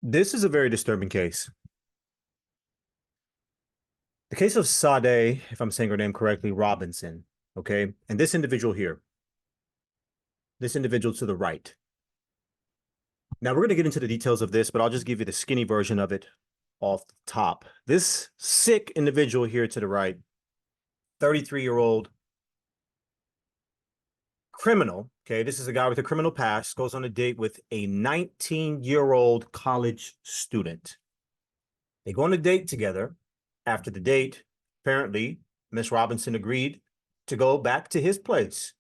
This is a very disturbing case. The case of Sade, if I'm saying her name correctly, Robinson. Okay. And this individual here, this individual to the right. Now, we're going to get into the details of this, but I'll just give you the skinny version of it off the top. This sick individual here to the right, 33-year-old criminal. Okay. This is a guy with a criminal past, goes on a date with a 19-year-old college student. They go on a date together. After the date, apparently, Miss Robinson agreed to go back to his place.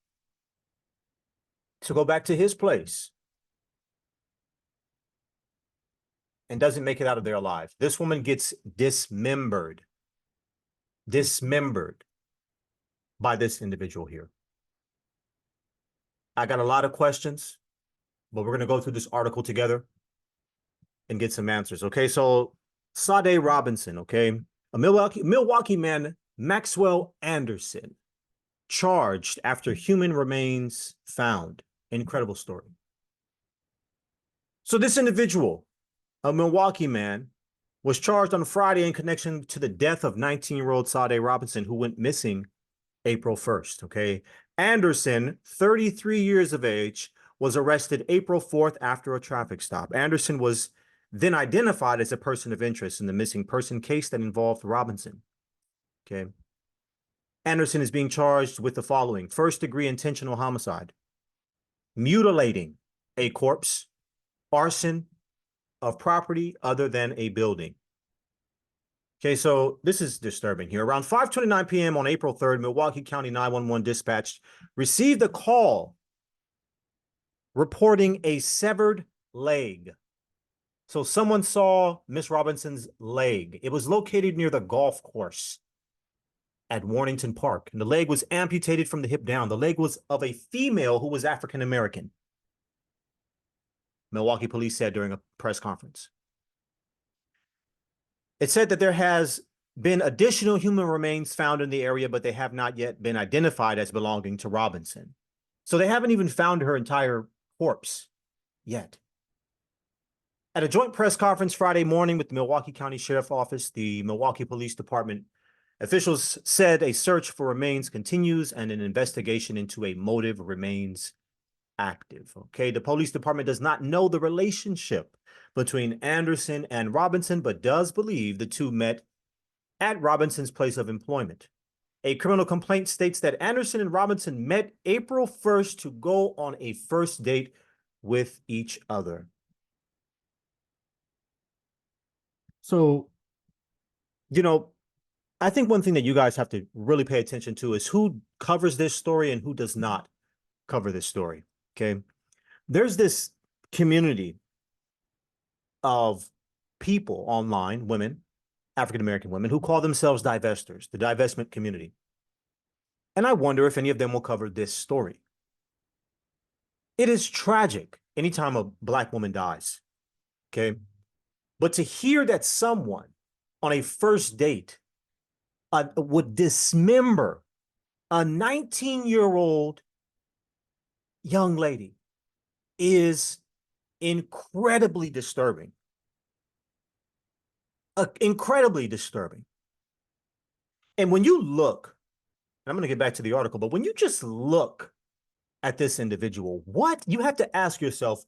And doesn't make it out of there alive. This woman gets dismembered by this individual here. I got a lot of questions, but we're going to go through this article together and get some answers. Okay, so Sade Robinson, okay, a Milwaukee man, Maxwell Anderson, charged after human remains found. Incredible story. So this individual, a Milwaukee man, was charged on Friday in connection to the death of 19-year-old Sade Robinson, who went missing April 1st, okay? Anderson, 33 years of age, was arrested April 4th after a traffic stop. Anderson was then identified as a person of interest in the missing person case that involved Robinson, okay? Anderson is being charged with the following: first-degree intentional homicide, mutilating a corpse, arson of property other than a building. Okay, so this is disturbing here. Around 5:29 p.m. on April 3rd, Milwaukee County 911 dispatch received a call reporting a severed leg. So someone saw Miss Robinson's leg. It was located near the golf course at Warrington Park, and the leg was amputated from the hip down. The leg was of a female who was African American, Milwaukee police said during a press conference. It said that there has been additional human remains found in the area, but they have not yet been identified as belonging to Robinson. So they haven't even found her entire corpse yet. At a joint press conference Friday morning with the Milwaukee County Sheriff's Office, the Milwaukee Police Department officials said a search for remains continues and an investigation into a motive remains active. Okay, the police department does not know the relationship between Anderson and Robinson, but does believe the two met at Robinson's place of employment. A criminal complaint states that Anderson and Robinson met April 1st to go on a first date with each other. So, I think one thing that you guys have to really pay attention to is who covers this story and who does not cover this story. Okay. There's this community of people online, women, African-American women, who call themselves divestors, the divestment community. And I wonder if any of them will cover this story. It is tragic anytime a Black woman dies. Okay. But to hear that someone on a first date would dismember a 19-year-old young lady is incredibly disturbing. Incredibly disturbing. And when you look, and I'm going to get back to the article, but when you just look at this individual, you have to ask yourself,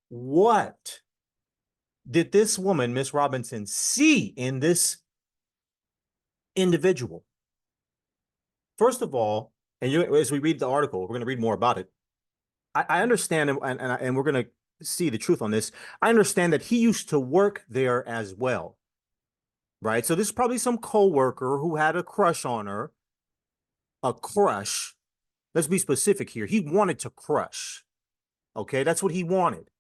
what did this woman, Miss Robinson, see in this individual? First of all, and as we read the article, we're going to read more about it. I understand, and we're going to see the truth on this. I understand that he used to work there as well, right? So this is probably some coworker who had a crush on her. A crush. Let's be specific here. He wanted to crush. Okay, that's what he wanted.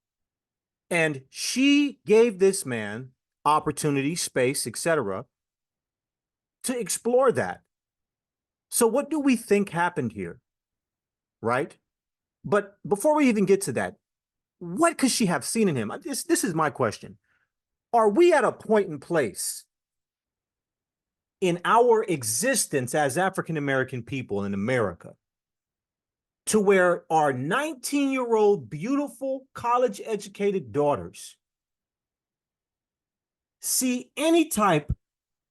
And she gave this man opportunity, space, etc., to explore that. So what do we think happened here, right? But before we even get to that, what could she have seen in him? This is my question. Are we at a point in place in our existence as African-American people in America to where our 19-year-old beautiful college-educated daughters see any type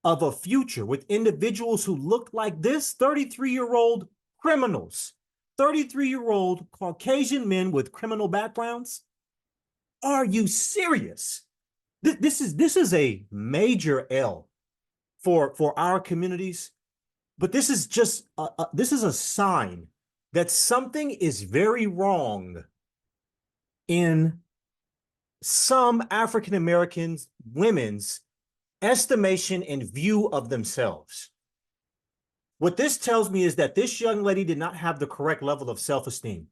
of a future with individuals who look like this 33-year-old criminals, 33-year-old Caucasian men with criminal backgrounds? Are you serious? This is a major L for our communities, but this is just this is a sign that something is very wrong in some African Americans women's estimation and view of themselves. What this tells me is that this young lady did not have the correct level of self-esteem.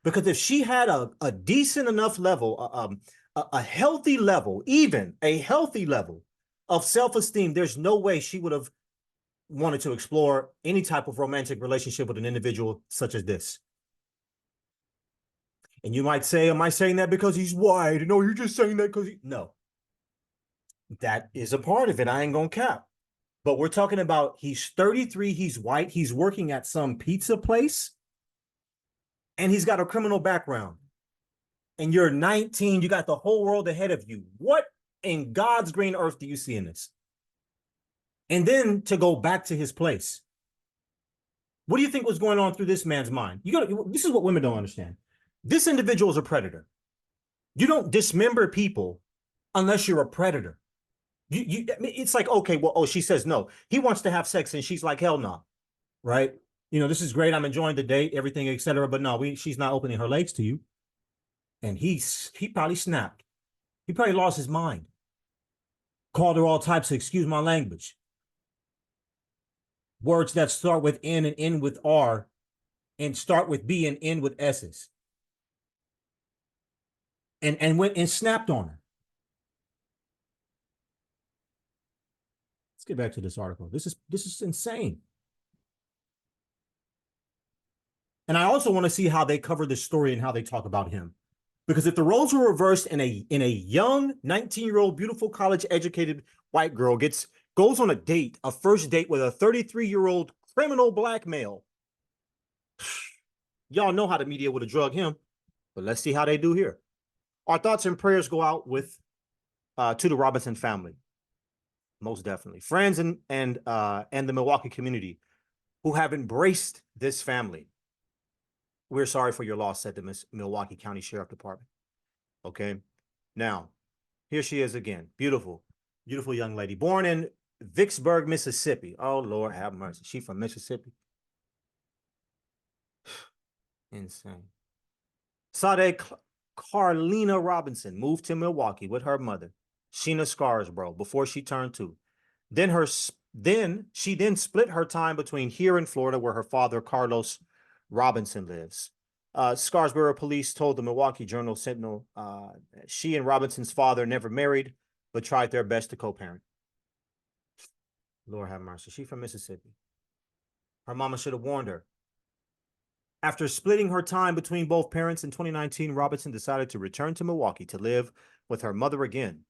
Because if she had a decent enough level, a healthy level, even a healthy level of self-esteem, there's no way she would have wanted to explore any type of romantic relationship with an individual such as this. And you might say, am I saying that because he's white? No, you're just saying that because no. That is a part of it. I ain't gonna cap. But we're talking about he's 33, he's white, he's working at some pizza place, and he's got a criminal background. And you're 19, you got the whole world ahead of you. What in God's green earth do you see in this? And then to go back to his place. What do you think was going on through this man's mind? This is what women don't understand. This individual is a predator. You don't dismember people unless you're a predator. It's like, okay, well, oh, she says no. He wants to have sex, and she's like, hell no, right? This is great. I'm enjoying the date, everything, etc. But no, she's not opening her legs to you. And he probably snapped. He probably lost his mind. Called her all types of, excuse my language, words that start with N and end with R and start with B and end with S's. And went and snapped on her. Let's get back to this article. This is insane. And I also want to see how they cover this story and how they talk about him. Because if the roles were reversed and a young 19-year-old beautiful college-educated white girl goes on a first date with a 33-year-old criminal black male, y'all know how the media would have drugged him. But let's see how they do here. Our thoughts and prayers go out to the Robinson family. Most definitely. Friends and the Milwaukee community who have embraced this family. We're sorry for your loss, said the Milwaukee County Sheriff Department. Okay. Now, here she is again. Beautiful, beautiful young lady. Born in Vicksburg, Mississippi. Oh, Lord, have mercy. She from Mississippi. Insane. Sade Carleena Robinson moved to Milwaukee with her mother, Sheena Scarsborough, before she turned 2. She split her time between here in Florida, where her father, Carlos Robinson, lives. Scarsborough police told the Milwaukee Journal Sentinel she and Robinson's father never married, but tried their best to co-parent. Lord have mercy. She from Mississippi. Her mama should have warned her. After splitting her time between both parents in 2019, Robinson decided to return to Milwaukee to live with her mother again.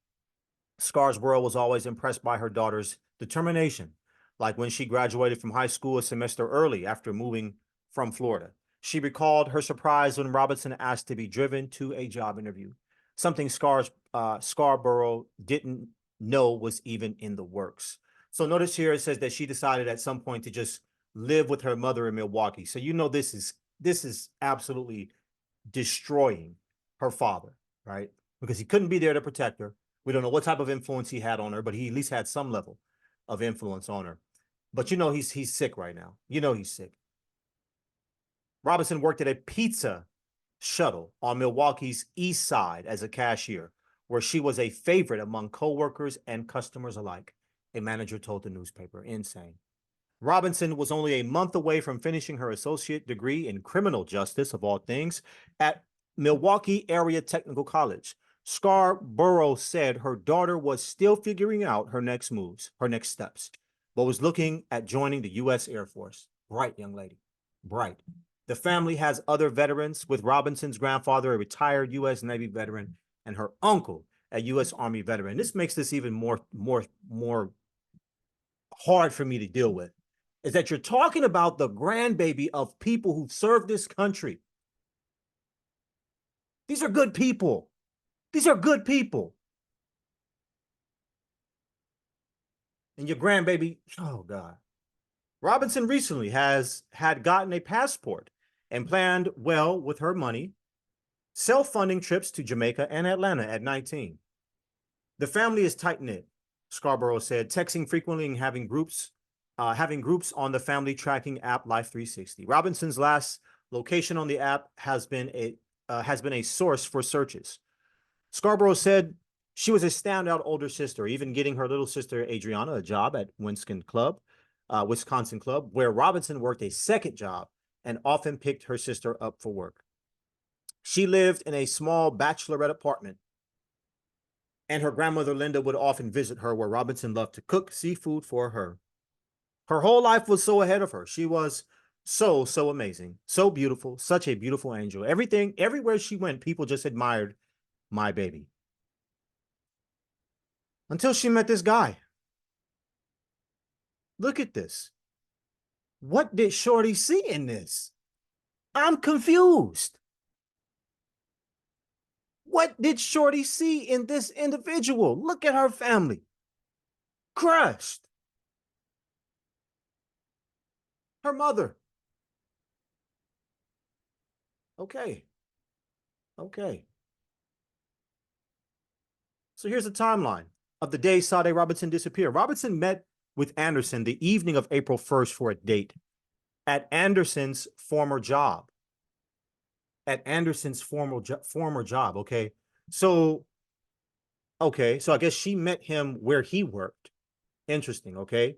Scarsborough was always impressed by her daughter's determination, like when she graduated from high school a semester early after moving from Florida. She recalled her surprise when Robinson asked to be driven to a job interview, something Scarborough didn't know was even in the works. So notice here it says that she decided at some point to just live with her mother in Milwaukee. So this is absolutely destroying her father, right? Because he couldn't be there to protect her. We don't know what type of influence he had on her, but he at least had some level of influence on her. But he's sick right now. He's sick. Robinson worked at a pizza shuttle on Milwaukee's east side as a cashier, where she was a favorite among coworkers and customers alike, a manager told the newspaper. Insane. Robinson was only a month away from finishing her associate degree in criminal justice, of all things, at Milwaukee Area Technical College. Scarborough said her daughter was still figuring out her next steps, but was looking at joining the U.S. Air Force. Bright young lady. Bright. The family has other veterans, with Robinson's grandfather, a retired U.S. Navy veteran, and her uncle, a U.S. Army veteran. This makes this even more hard for me to deal with, is that you're talking about the grandbaby of people who served this country. These are good people. These are good people. And your grandbaby, oh God. Robinson recently has had gotten a passport and planned well with her money, self-funding trips to Jamaica and Atlanta at 19. The family is tight-knit, Scarborough said, texting frequently and having groups on the family tracking app Life 360. Robinson's last location on the app has been a source for searches. Scarborough said she was a standout older sister, even getting her little sister Adriana a job at Wisconsin Club, where Robinson worked a second job and often picked her sister up for work. She lived in a small bachelorette apartment, and her grandmother Linda would often visit her, where Robinson loved to cook seafood for her. Her whole life was so ahead of her. She was so amazing, so beautiful, such a beautiful angel. Everything, everywhere she went, people just admired my baby. Until she met this guy. Look at this. What did Shorty see in this? I'm confused. What did Shorty see in this individual? Look at her family. Crushed. Her mother. Okay. Okay. So here's the timeline of the day Sade Robinson disappeared. Robinson met with Anderson the evening of April 1st for a date at Anderson's former job. At Anderson's former job, okay? So I guess she met him where he worked. Interesting, okay?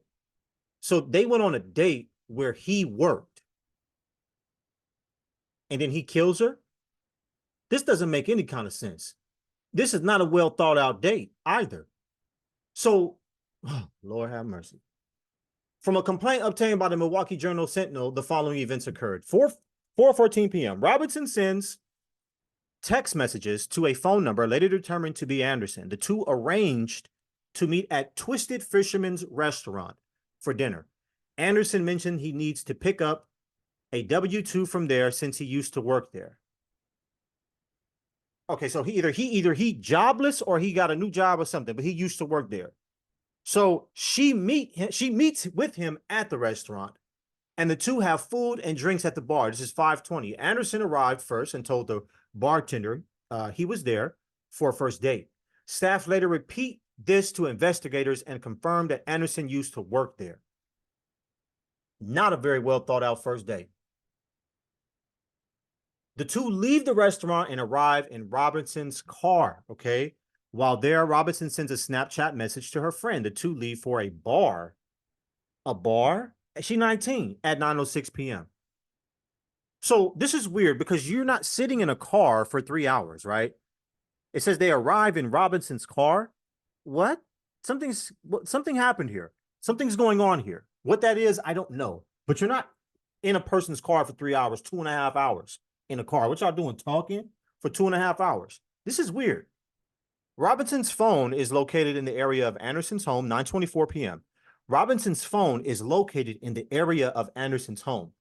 So they went on a date where he worked. And then he kills her? This doesn't make any kind of sense. This is not a well thought out date either. So, oh, Lord have mercy. From a complaint obtained by the Milwaukee Journal Sentinel, the following events occurred. 4:14 p.m. Robinson sends text messages to a phone number later determined to be Anderson. The two arranged to meet at Twisted Fisherman's Restaurant for dinner. Anderson mentioned he needs to pick up a W-2 from there since he used to work there. Okay, so he jobless or he got a new job or something, but he used to work there. So she meets with him at the restaurant, and the two have food and drinks at the bar. This is 5:20. Anderson arrived first and told the bartender he was there for a first date. Staff later repeat this to investigators and confirm that Anderson used to work there. Not a very well thought out first date. The two leave the restaurant and arrive in Robinson's car, okay? While there, Robinson sends a Snapchat message to her friend. The two leave for a bar. A bar? She's 19 at 9:06 p.m. So this is weird because you're not sitting in a car for 3 hours, right? It says they arrive in Robinson's car. What? Something happened here. Something's going on here. What that is, I don't know. But you're not in a person's car for 3 hours, 2.5 hours in a car. What y'all doing? Talking for 2.5 hours. This is weird. Robinson's phone is located in the area of Anderson's home, 9:24 p.m. Robinson's phone is located in the area of Anderson's home.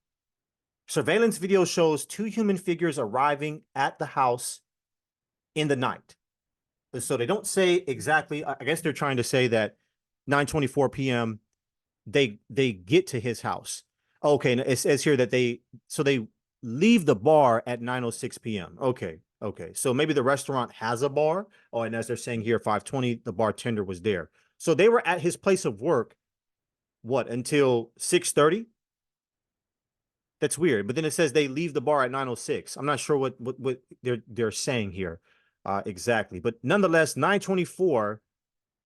Surveillance video shows two human figures arriving at the house in the night. So they don't say exactly. I guess they're trying to say that 9:24 p.m. they get to his house. Okay, and it says here that they leave the bar at 9:06 p.m. Okay. So maybe the restaurant has a bar. Oh, and as they're saying here, 5:20, the bartender was there. So they were at his place of work, what, until 6:30? That's weird. But then it says they leave the bar at 9:06. I'm not sure what they're saying here exactly. But nonetheless, 9:24,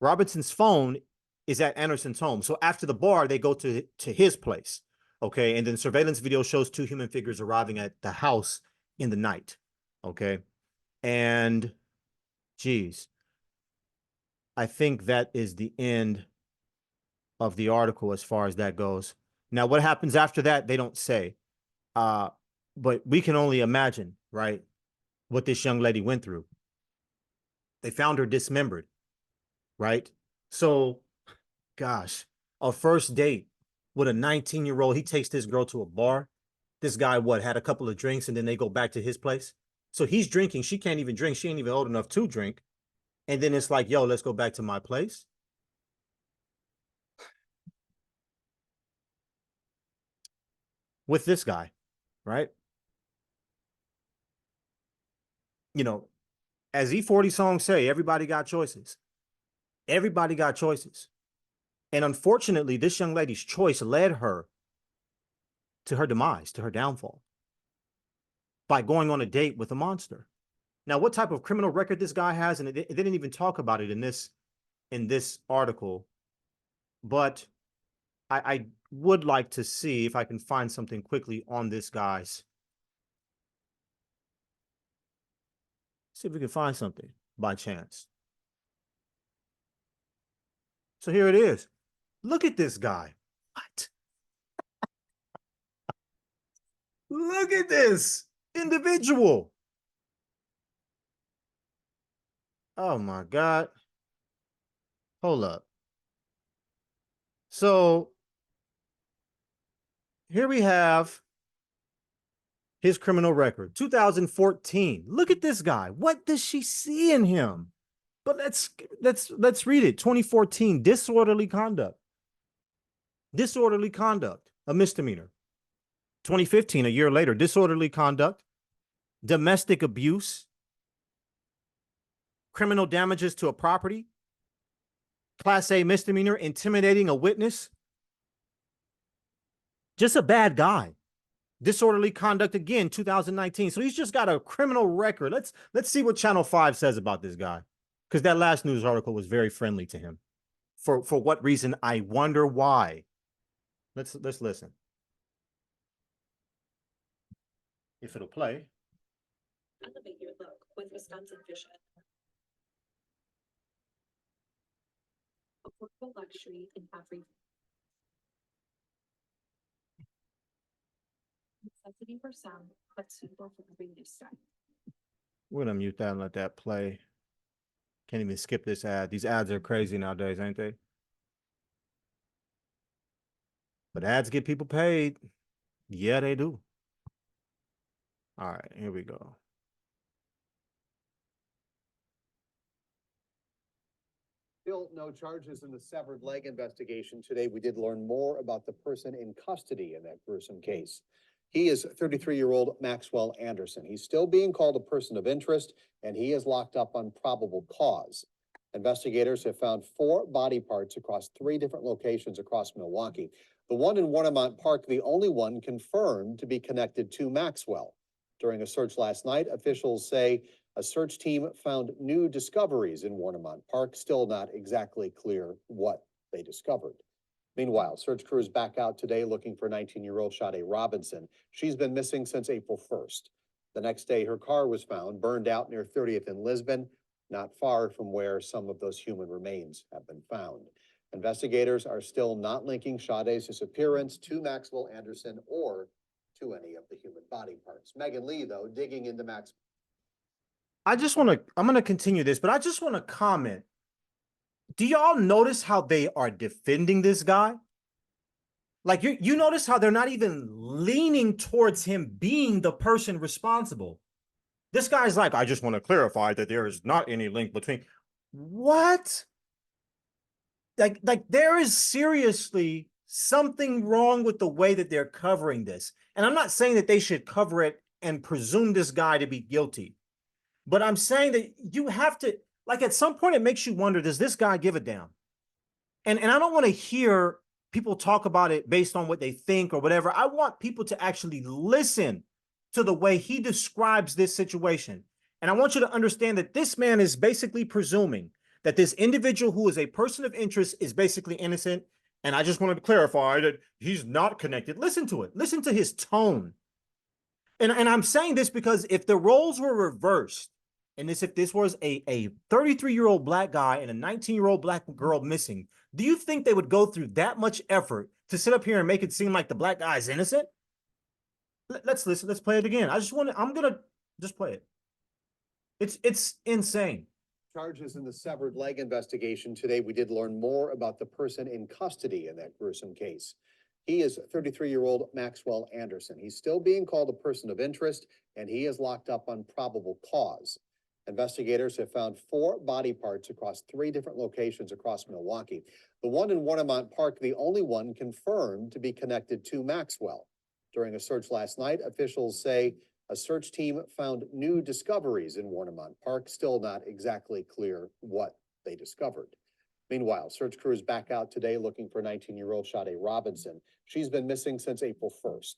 Robinson's phone is at Anderson's home. So after the bar, they go to his place. Okay, and then surveillance video shows two human figures arriving at the house in the night. Okay, and geez, I think that is the end of the article as far as that goes. Now, what happens after that, they don't say. But we can only imagine, right, what this young lady went through. They found her dismembered, right? So, gosh, a first date with a 19-year-old, he takes this girl to a bar. This guy, had a couple of drinks, and then they go back to his place. So he's drinking. She can't even drink. She ain't even old enough to drink. And then it's like, yo, let's go back to my place. with this guy, right? You know, as E40 songs say, everybody got choices. Everybody got choices. And unfortunately, this young lady's choice led her to her demise, to her downfall, by going on a date with a monster. Now, what type of criminal record this guy has, and it didn't even talk about it in this article, but I would like to see if I can find something quickly on this guy's. See if we can find something by chance. So here it is. Look at this guy. What? Look at this individual. Oh my God. Hold up. So here we have his criminal record, 2014. Look at this guy. What does she see in him? But let's read it. 2014, disorderly conduct. Disorderly conduct, a misdemeanor. 2015, a year later, disorderly conduct, domestic abuse, criminal damages to a property, Class A misdemeanor, intimidating a witness. Just a bad guy. Disorderly conduct again, 2019. So he's just got a criminal record. Let's see what Channel 5 says about this guy, because that last news article was very friendly to him. For what reason? I wonder why. Let's listen. If it'll play. Elevate your look with Wisconsin Vision. Affordable luxury in every necessity for some, but suitable for every new style. We're gonna mute that and let that play. Can't even skip this ad. These ads are crazy nowadays, ain't they? But ads get people paid. Yeah, they do. All right, here we go. Still no charges in the severed leg investigation. Today, we did learn more about the person in custody in that gruesome case. He is 33-year-old Maxwell Anderson. He's still being called a person of interest, and he is locked up on probable cause. Investigators have found 4 body parts across 3 different locations across Milwaukee. The one in Warnemont Park, the only one confirmed to be connected to Maxwell. During a search last night, officials say a search team found new discoveries in Warnemont Park. Still not exactly clear what they discovered. Meanwhile, search crews back out today looking for 19-year-old Sade Robinson. She's been missing since April 1st. The next day, her car was found burned out near 30th in Lisbon, not far from where some of those human remains have been found. Investigators are still not linking Sade's disappearance to Maxwell Anderson or to any of the human body parts. Megan Lee, though, digging into Max. I'm going to continue this, but I just want to comment. Do y'all notice how they are defending this guy? Like you notice how they're not even leaning towards him being the person responsible. This guy's like, I just want to clarify that there is not any link between. What? Like there is seriously something wrong with the way that they're covering this. And I'm not saying that they should cover it and presume this guy to be guilty. But I'm saying that you have to, like, at some point it makes you wonder, does this guy give a damn? And I don't want to hear people talk about it based on what they think or whatever. I want people to actually listen to the way he describes this situation. And I want you to understand that this man is basically presuming that this individual who is a person of interest is basically innocent. And I just wanted to clarify that he's not connected. Listen to it. Listen to his tone. And I'm saying this because if the roles were reversed, and if this was a 33-year-old black guy and a 19-year-old black girl missing, do you think they would go through that much effort to sit up here and make it seem like the black guy is innocent? Let's listen. Let's play it again. I'm going to just play it. It's insane. Charges in the severed leg investigation. Today, we did learn more about the person in custody in that gruesome case. He is 33-year-old Maxwell Anderson. He's still being called a person of interest, and he is locked up on probable cause. Investigators have found 4 body parts across 3 different locations across Milwaukee. The one in Warnemont Park, the only one confirmed to be connected to Maxwell. During a search last night, officials say a search team found new discoveries in Warnemont Park. Still not exactly clear what they discovered. Meanwhile, search crews back out today looking for 19-year-old Sade Robinson. She's been missing since April 1st.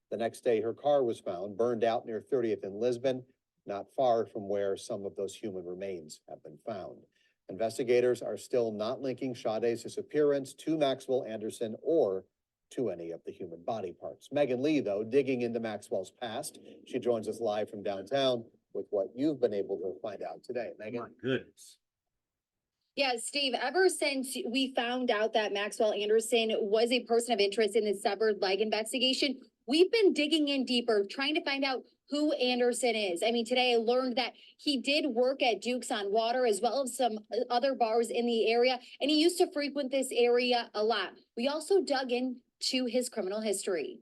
The next day, her car was found burned out near 30th and Lisbon, not far from where some of those human remains have been found. Investigators are still not linking Sade's disappearance to Maxwell Anderson or to any of the human body parts. Megan Lee, though, digging into Maxwell's past. She joins us live from downtown with what you've been able to find out today. Megan. My goodness. Yeah, Steve, ever since we found out that Maxwell Anderson was a person of interest in the severed leg investigation, we've been digging in deeper, trying to find out who Anderson is. I mean, today I learned that he did work at Duke's on Water as well as some other bars in the area, and he used to frequent this area a lot. We also dug into his criminal history.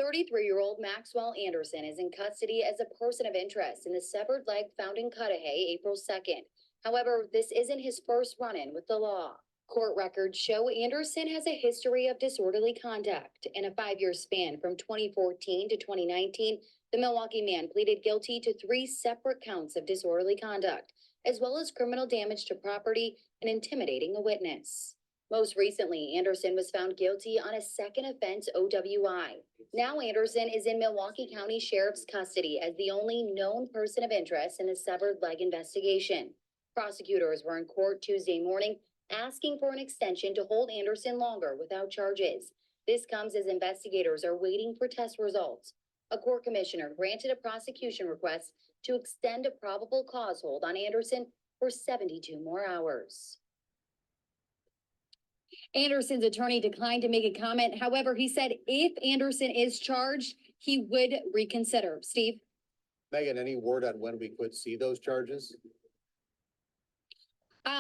33-year-old Maxwell Anderson is in custody as a person of interest in the severed leg found in Cudahy April 2nd. However, this isn't his first run-in with the law. Court records show Anderson has a history of disorderly conduct. In a 5-year span from 2014 to 2019, the Milwaukee man pleaded guilty to 3 separate counts of disorderly conduct, as well as criminal damage to property and intimidating a witness. Most recently, Anderson was found guilty on a second offense OWI. Now Anderson is in Milwaukee County Sheriff's custody as the only known person of interest in the severed leg investigation. Prosecutors were in court Tuesday morning asking for an extension to hold Anderson longer without charges. This comes as investigators are waiting for test results. A court commissioner granted a prosecution request to extend a probable cause hold on Anderson for 72 more hours. Anderson's attorney declined to make a comment. However, he said if Anderson is charged, he would reconsider. Steve? Megan, any word on when we could see those charges?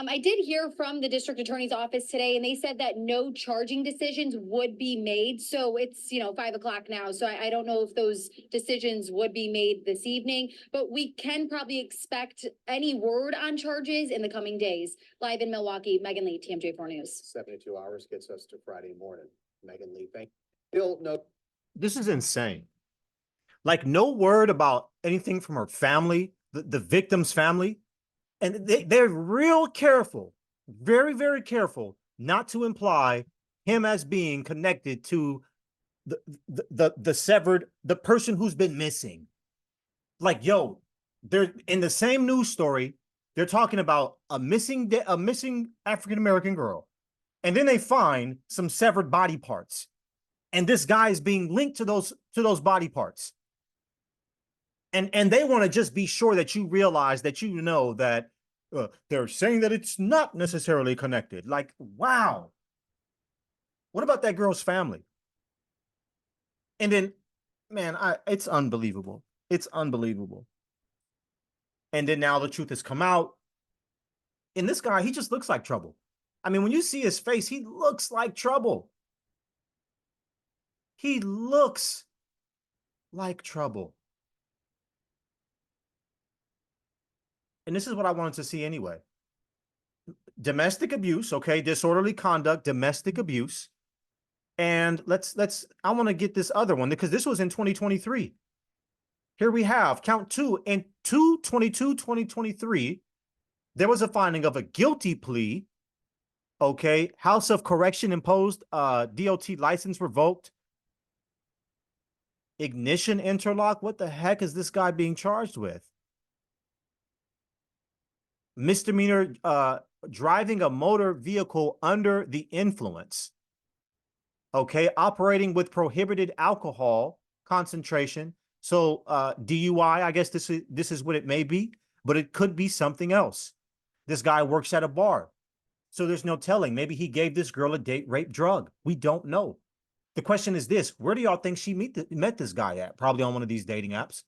I did hear from the district attorney's office today, and they said that no charging decisions would be made. So it's, 5 o'clock now. So I don't know if those decisions would be made this evening, but we can probably expect any word on charges in the coming days. Live in Milwaukee, Megan Lee, TMJ4 News. 72 hours gets us to Friday morning. Megan Lee, thank you. Still no. This is insane. Like, no word about anything from her family, the victim's family. And they're real careful, very, very careful not to imply him as being connected to the severed, the person who's been missing. Like, yo, they're in the same news story. They're talking about a missing African-American girl. And then they find some severed body parts. And this guy is being linked to those body parts. And they want to just be sure that you realize that that they're saying that it's not necessarily connected. Like, wow. What about that girl's family? And then, man, it's unbelievable. It's unbelievable. And then now the truth has come out. And this guy, he just looks like trouble. I mean, when you see his face, he looks like trouble. He looks like trouble. And this is what I wanted to see anyway. Domestic abuse, okay, disorderly conduct, domestic abuse. And I want to get this other one because this was in 2023. Here we have count 2 in 2/22/2023. There was a finding of a guilty plea. Okay, House of Correction imposed DOT license revoked. Ignition interlock. What the heck is this guy being charged with? Misdemeanor driving a motor vehicle under the influence. Okay, operating with prohibited alcohol concentration. So DUI, I guess this is what it may be, but it could be something else. This guy works at a bar. So there's no telling. Maybe he gave this girl a date rape drug. We don't know. The question is this: where do y'all think she met this guy at? Probably on one of these dating apps.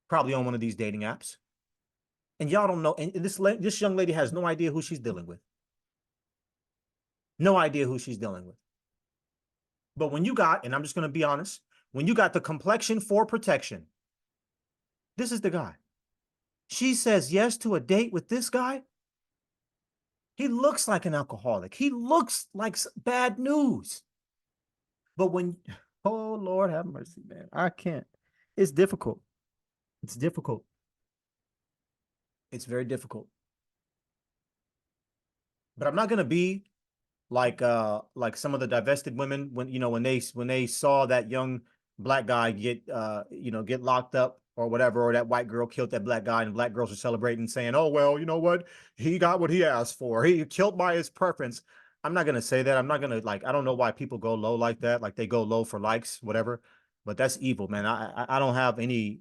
Probably on one of these dating apps. And y'all don't know. And this young lady has no idea who she's dealing with. No idea who she's dealing with. But when you got, and I'm just going to be honest, when you got the complexion for protection, this is the guy. She says yes to a date with this guy. He looks like an alcoholic. He looks like bad news. But when, Oh, Lord, have mercy, man. I can't. It's difficult. It's difficult. It's very difficult. But I'm not gonna be like some of the divested women when when they saw that young black guy get get locked up or whatever, or that white girl killed that black guy, and black girls are celebrating saying, oh well, you know what, he got what he asked for, he killed by his preference. I'm not gonna say that. I'm not gonna, like, I don't know why people go low like that, like they go low for likes, whatever, but that's evil, man. I don't have any,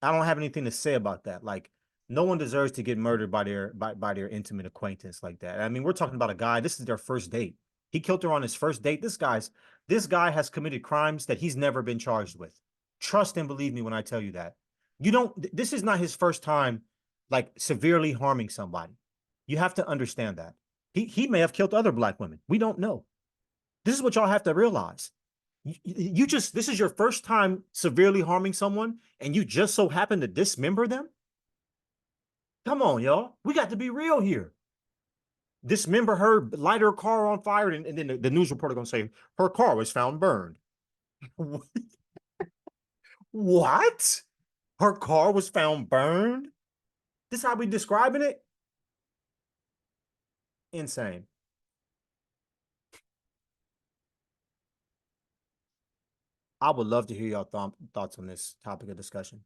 I don't have anything to say about that. Like, no one deserves to get murdered by their intimate acquaintance like that. I mean, we're talking about a guy, this is their first date. He killed her on his first date. This guy has committed crimes that he's never been charged with. Trust and believe me when I tell you that. You don't, this is not his first time like severely harming somebody. You have to understand that. He may have killed other black women. We don't know. This is what y'all have to realize. You just, this is your first time severely harming someone, and you just so happen to dismember them. Come on, y'all. We got to be real here. Dismember her, light her car on fire, and then the news reporter gonna say her car was found burned. What? Her car was found burned? This how we describing it? Insane. I would love to hear your thoughts on this topic of discussion.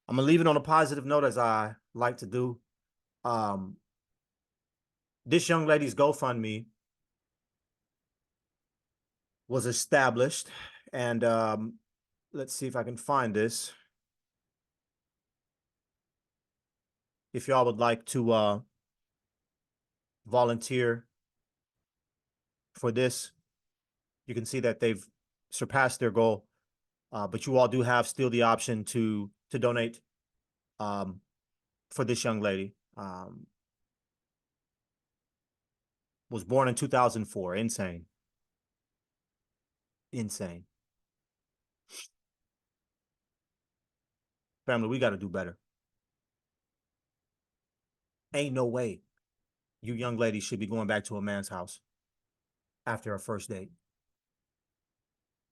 I'm gonna leave it on a positive note, as I like to do. This young lady's GoFundMe was established, and let's see if I can find this. If y'all would like to volunteer for this, you can see that they've surpassed their goal, but you all do have still the option to donate for this young lady. Was born in 2004. Insane. Insane. Family, we got to do better. Ain't no way you young ladies should be going back to a man's house after a first date.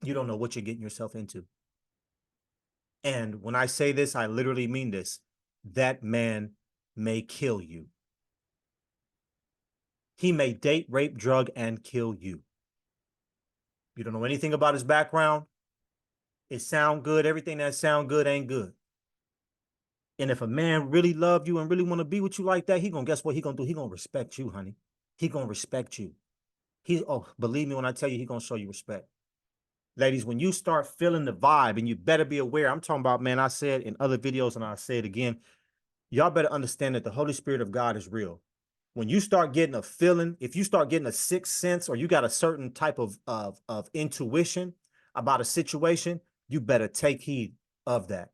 You don't know what you're getting yourself into. And when I say this, I literally mean this. That man may kill you. He may date, rape, drug, and kill you. You don't know anything about his background. It sound good. Everything that sound good ain't good. And if a man really love you and really want to be with you like that, he gonna, guess what he gonna do? He gonna respect you, honey. He gonna respect you. Believe me when I tell you, he gonna show you respect. Ladies, when you start feeling the vibe, and you better be aware, I'm talking about, man, I said in other videos and I'll say it again, y'all better understand that the Holy Spirit of God is real. When you start getting a feeling, if you start getting a sixth sense, or you got a certain type of intuition about a situation, you better take heed of that.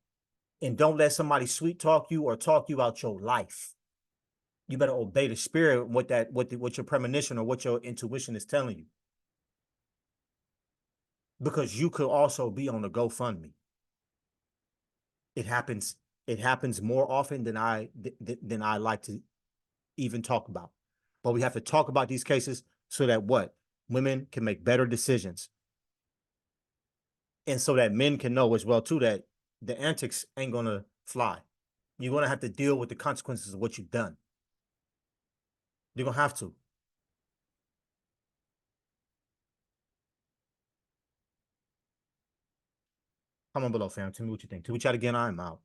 And don't let somebody sweet talk you or talk you out your life. You better obey the Spirit, what your premonition or what your intuition is telling you. Because you could also be on the GoFundMe. It happens more often than I like to even talk about. But we have to talk about these cases so that what? Women can make better decisions. And so that men can know as well too that the antics ain't gonna fly. You're gonna have to deal with the consequences of what you've done. You're gonna have to. Comment below, fam. Tell me what you think. Till we chat again, I'm out.